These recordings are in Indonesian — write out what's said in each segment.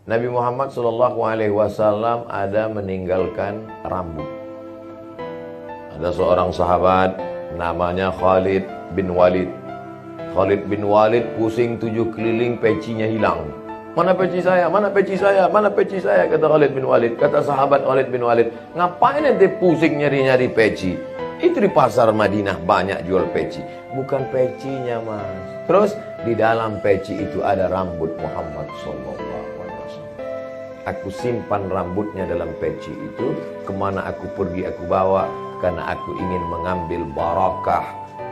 Nabi Muhammad SAW ada meninggalkan rambut. Ada seorang sahabat namanya Khalid bin Walid. Khalid bin Walid pusing 7 keliling, pecinya hilang. Mana peci saya? Mana peci saya? Mana peci saya? Kata Khalid bin Walid. Kata sahabat Khalid bin Walid, ngapain ente pusing nyari-nyari peci? Itu di pasar Madinah banyak jual peci. Bukan pecinya, Mas. Terus di dalam peci itu ada rambut Muhammad SAW. Aku simpan rambutnya dalam peci itu. Kemana aku pergi aku bawa, karena aku ingin mengambil barakah.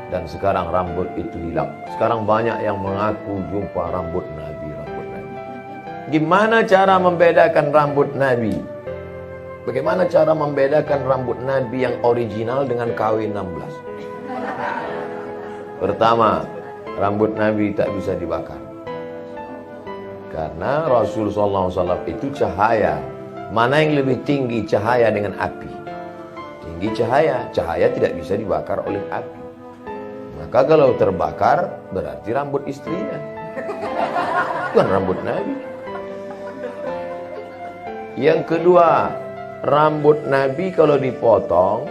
Dan sekarang rambut itu hilang. Sekarang banyak yang mengaku jumpa rambut Nabi. Gimana cara membedakan rambut Nabi? Bagaimana cara membedakan rambut Nabi yang original dengan KW 16? Pertama, rambut Nabi tak bisa dibakar. Karena Rasulullah SAW itu cahaya. Mana yang lebih tinggi, cahaya dengan api? Tinggi cahaya. Cahaya tidak bisa dibakar oleh api. Maka kalau terbakar, berarti rambut istrinya. Bukan rambut Nabi. Yang kedua, rambut Nabi kalau dipotong,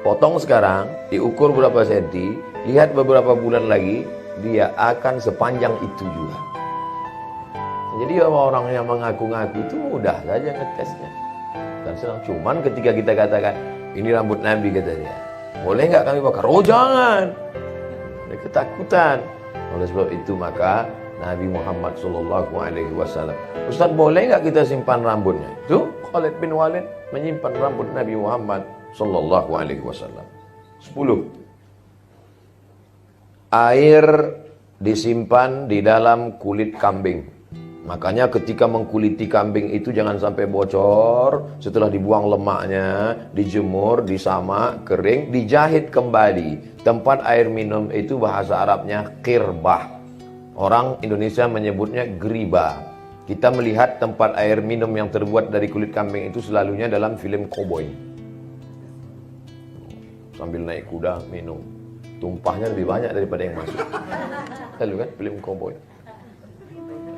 potong sekarang, diukur berapa senti, lihat beberapa bulan lagi, dia akan sepanjang itu juga. Jadi orang yang mengaku-ngaku itu mudah saja ngetesnya. Dan senang. Cuman ketika kita katakan, ini rambut Nabi, kata dia, boleh nggak kami bakar? Oh jangan. Dia ketakutan. Oleh sebab itu maka Nabi Muhammad SAW, Ustaz, boleh nggak kita simpan rambutnya? Itu Khalid bin Walid menyimpan rambut Nabi Muhammad SAW. 10. Air disimpan di dalam kulit kambing. Makanya ketika mengkuliti kambing itu jangan sampai bocor. Setelah dibuang lemaknya, dijemur, disamak, kering, dijahit kembali. Tempat air minum itu bahasa Arabnya qirbah. Orang Indonesia menyebutnya geriba. Kita melihat tempat air minum yang terbuat dari kulit kambing itu selalunya dalam film koboi. Sambil naik kuda minum. Tumpahnya lebih banyak daripada yang masuk. Lalu kan film koboi.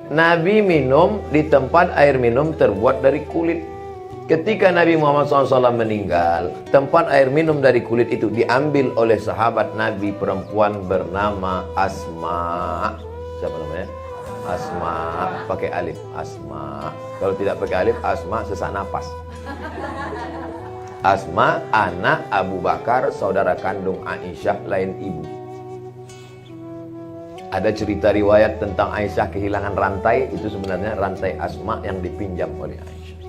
Nabi minum di tempat air minum terbuat dari kulit. Ketika Nabi Muhammad SAW meninggal, tempat air minum dari kulit itu diambil oleh sahabat Nabi perempuan bernama Asma. Siapa namanya? Asma, pakai alif. Asma. Kalau tidak pakai alif, Asma sesak napas. Asma, anak Abu Bakar, saudara kandung Aisyah, lain ibu. Ada cerita riwayat tentang Aisyah kehilangan rantai. Itu sebenarnya rantai Asma yang dipinjam oleh Aisyah.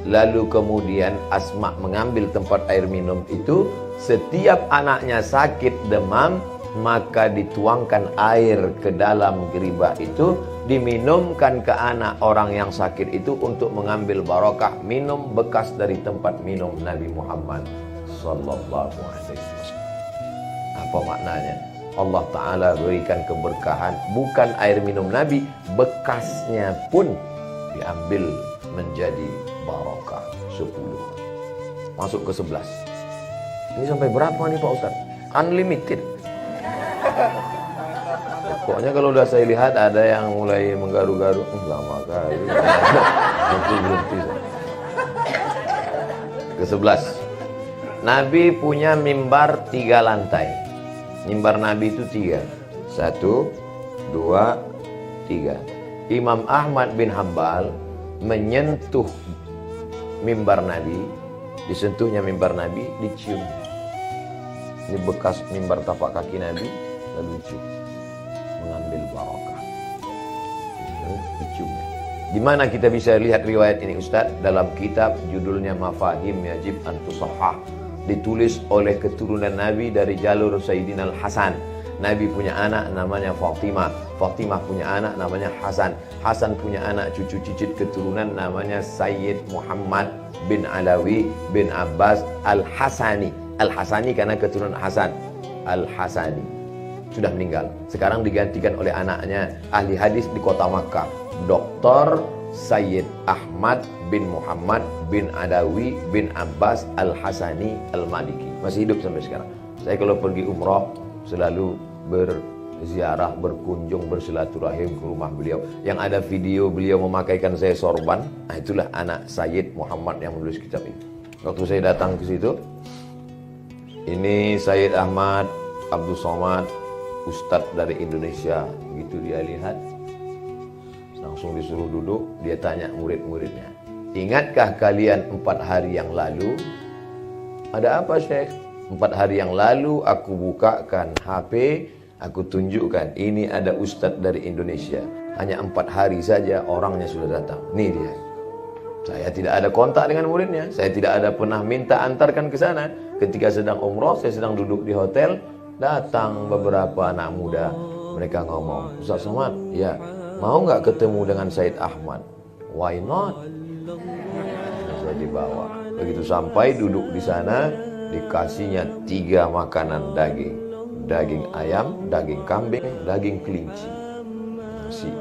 Lalu kemudian Asma mengambil tempat air minum itu. Setiap anaknya sakit demam, maka dituangkan air ke dalam geribah itu, diminumkan ke anak orang yang sakit itu untuk mengambil barokah minum bekas dari tempat minum Nabi Muhammad sallallahu alaihi wasallam. Apa maknanya? Allah Ta'ala berikan keberkahan, bukan air minum Nabi, bekasnya pun diambil menjadi barokah. 10. Masuk ke 11. Ini sampai berapa nih Pak Ustaz? Unlimited. Pokoknya kalau udah saya lihat ada yang mulai menggaru-garu, lama kali. Berhenti. Ke-11. Nabi punya mimbar 3 lantai. Mimbar Nabi itu 3. 1, 2, 3. Imam Ahmad bin Hanbal menyentuh mimbar Nabi, disentuhnya mimbar Nabi, dicium. Ini bekas mimbar tapak kaki Nabi, lalu dicium, mengambil barokah. Dicium. Di mana kita bisa lihat riwayat ini Ustaz? Dalam kitab judulnya Mafahim Yajib an Tusahhah, ditulis oleh keturunan Nabi dari jalur Sayyidina Al-Hasan. Nabi punya anak namanya Fatimah. Fatimah punya anak namanya Hasan. Hasan punya anak cucu cicit keturunan namanya Sayyid Muhammad bin Alawi bin Abbas Al-Hasani. Al-Hasani karena keturunan Hasan. Al-Hasani sudah meninggal. Sekarang digantikan oleh anaknya, ahli hadis di kota Makkah, Dr. Sayyid Ahmad bin Muhammad bin Adawi bin Abbas Al-Hasani Al-Maliki. Masih hidup sampai sekarang. Saya kalau pergi umrah selalu ziarah, berkunjung, bersilaturahim ke rumah beliau. Yang ada video beliau memakaikan saya sorban. Nah, itulah anak Sayyid Muhammad yang menulis kitab ini. Waktu saya datang ke situ, ini Sayyid Ahmad Abdul Somad, Ustadz dari Indonesia. Gitu dia lihat, langsung disuruh duduk. Dia tanya murid-muridnya, ingatkah kalian 4 hari yang lalu? Ada apa, Syekh? 4 hari yang lalu aku bukakan HP, aku tunjukkan, ini ada Ustadz dari Indonesia. Hanya 4 hari saja orangnya sudah datang. Nih dia. Saya tidak ada kontak dengan muridnya. Saya tidak ada pernah minta antarkan ke sana. Ketika sedang umroh, saya sedang duduk di hotel. Datang beberapa anak muda. Mereka ngomong, Ustaz Somad, ya, mau nggak ketemu dengan Said Ahmad? Why not? Saya dibawa. Begitu sampai duduk di sana, dikasihnya 3 makanan daging. Daging ayam, daging kambing, daging kelinci. Nasi.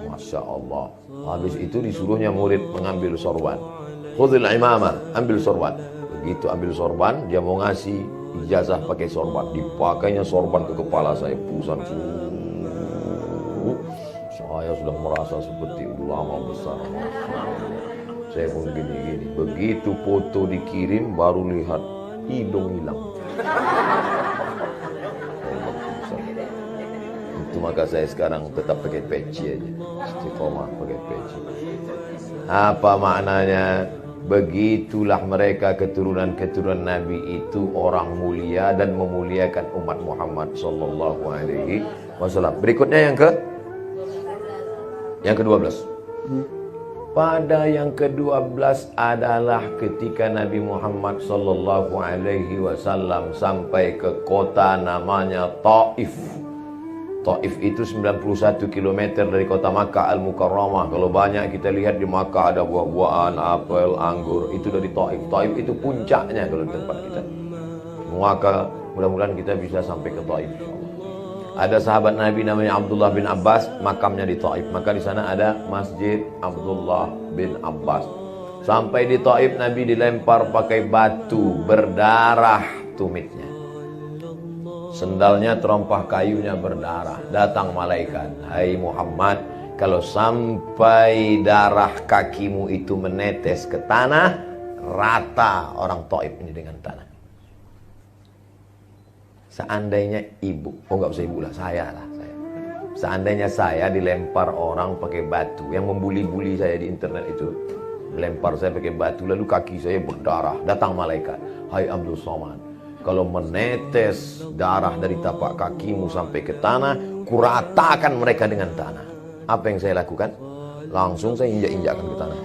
Masya Allah. Habis itu disuruhnya murid mengambil sorban. Khudhil imamah, ambil sorban. Begitu ambil sorban, dia mau ngasih ijazah pakai sorban. Dipakainya sorban ke kepala saya, pusat. Saya sudah merasa seperti ulama besar. Saya pun gini-gini. Begitu foto dikirim, baru lihat hidung hilang. Itu maka saya sekarang tetap pakai peci aja. Istiqomah pakai peci. Apa maknanya? Begitulah mereka keturunan-keturunan Nabi itu orang mulia dan memuliakan umat Muhammad sallallahu alaihi wasallam. Berikutnya yang ke-12. Pada yang ke-12 adalah ketika Nabi Muhammad sallallahu alaihi wasallam sampai ke kota namanya Taif. Taif itu 91 km dari kota Makkah Al-Mukarramah. Kalau banyak kita lihat di Makkah ada buah-buahan, apel, anggur, itu dari Taif. Taif itu puncaknya kalau di tempat kita. Maka mudah-mudahan kita bisa sampai ke Taif. Ada sahabat Nabi namanya Abdullah bin Abbas, makamnya di Taif. Maka di sana ada Masjid Abdullah bin Abbas. Sampai di Taif Nabi dilempar pakai batu, berdarah tumitnya. Sendalnya terompah kayunya berdarah. Datang malaikat, hai Muhammad, kalau sampai darah kakimu itu menetes ke tanah, rata orang Taif ini dengan tanah. Seandainya ibu, nggak usah ibu lah, saya lah. Seandainya saya dilempar orang pakai batu, yang membuli-buli saya di internet itu, melempar saya pakai batu, lalu kaki saya berdarah. Datang malaikat, hai Abdul Somad, kalau menetes darah dari tapak kakimu sampai ke tanah, kuratakan mereka dengan tanah. Apa yang saya lakukan? Langsung saya injak-injakkan ke tanah.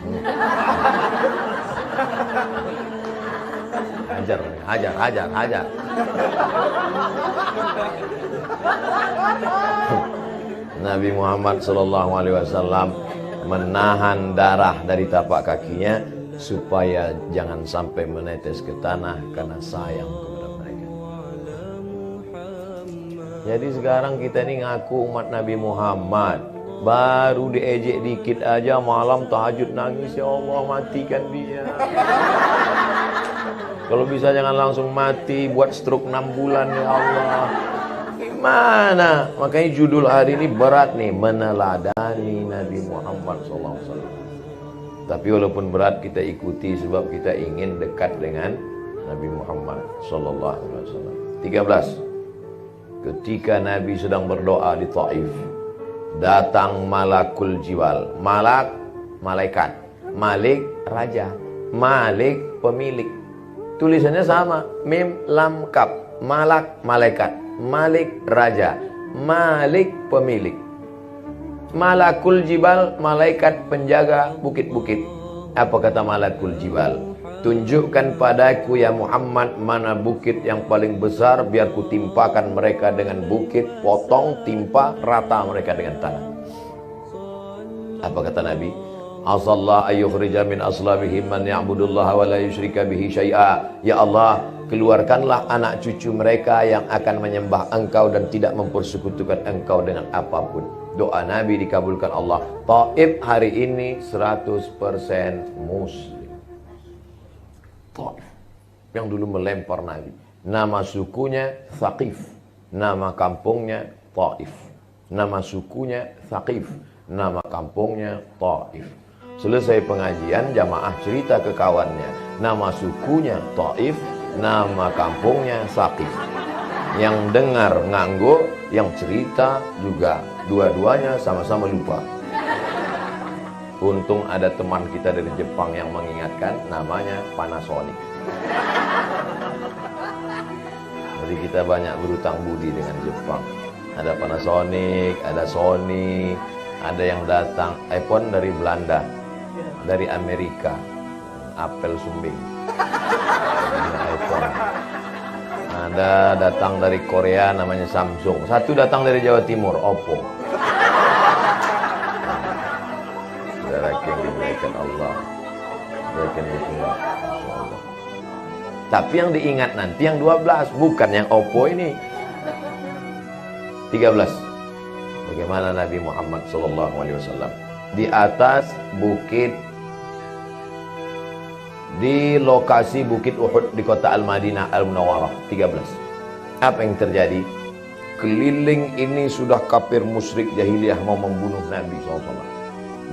Hajar. Nabi Muhammad SAW menahan darah dari tapak kakinya supaya jangan sampai menetes ke tanah karena sayang kepada mereka. Jadi sekarang kita ini ngaku umat Nabi Muhammad, baru diejek dikit aja malam tahajud nangis, ya Allah matikan dia. Kalau bisa jangan langsung mati, buat stroke 6 bulan ya Allah. Gimana? Makanya judul hari ini berat nih, meneladani Nabi Muhammad SAW. Tapi walaupun berat kita ikuti sebab kita ingin dekat dengan Nabi Muhammad SAW. 13. Ketika Nabi sedang berdoa di Taif, datang malakul jiwal. Malak, malaikat. Malik, raja. Malik, pemilik. Tulisannya sama, mim, lam, kap. Malak, malaikat. Malik, raja. Malik, pemilik. Malakul jibal, malaikat penjaga bukit-bukit. Apa kata malakul jibal? Tunjukkan padaku ya Muhammad mana bukit yang paling besar, biar ku timpakan mereka dengan bukit, potong, timpa, rata mereka dengan tanah. Apa kata Nabi? Asallah ayyukhrija min aslabihim man ya'budullaha wa la yusyrika bihi syai'a. Ya Allah, keluarkanlah anak cucu mereka yang akan menyembah Engkau dan tidak mempersekutukan Engkau dengan apapun. Doa Nabi dikabulkan Allah. Taif hari ini 100% muslim. Taif yang dulu melempar Nabi. Nama sukunya Thaqif, nama kampungnya Taif. Nama sukunya Thaqif, nama kampungnya Taif. Selesai pengajian, jamaah cerita ke kawannya, nama sukunya Taif, nama kampungnya Thaqif. Yang dengar ngangguk, yang cerita juga dua-duanya sama-sama lupa. Untung ada teman kita dari Jepang yang mengingatkan, namanya Panasonic. Jadi kita banyak berutang budi dengan Jepang. Ada Panasonic, ada Sony, ada yang datang iPhone dari Belanda, dari Amerika, apel sumbing, iPhone. Ada datang dari Korea namanya Samsung. Satu datang dari Jawa Timur, Oppo. Saudara yang dimuliakan Allah, dimuliakan Allah. Tapi yang diingat nanti yang 12, bukan yang Oppo ini. 13. Bagaimana Nabi Muhammad SAW di atas bukit, di lokasi Bukit Uhud di kota Al-Madinah Al-Munawwarah. 13. Apa yang terjadi? Keliling ini sudah kafir musyrik jahiliyah mau membunuh Nabi SAW.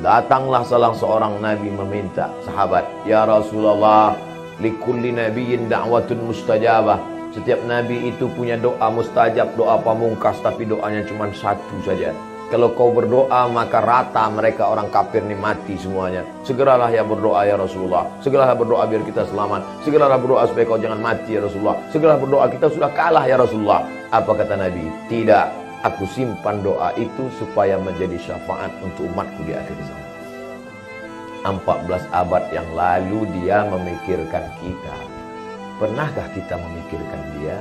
Datanglah salah seorang Nabi meminta sahabat, ya Rasulullah, likulli nabiyyin da'watun mustajabah. Setiap Nabi itu punya doa mustajab, doa pamungkas, tapi doanya cuma satu saja. Kalau kau berdoa maka rata mereka orang kafir ini mati semuanya. Segeralah ya berdoa ya Rasulullah. Segeralah berdoa biar kita selamat. Segeralah berdoa supaya kau jangan mati ya Rasulullah. Segeralah berdoa kita sudah kalah ya Rasulullah. Apa kata Nabi? Tidak, aku simpan doa itu supaya menjadi syafaat untuk umatku di akhir zaman. 14 abad yang lalu dia memikirkan kita. Pernahkah kita memikirkan dia?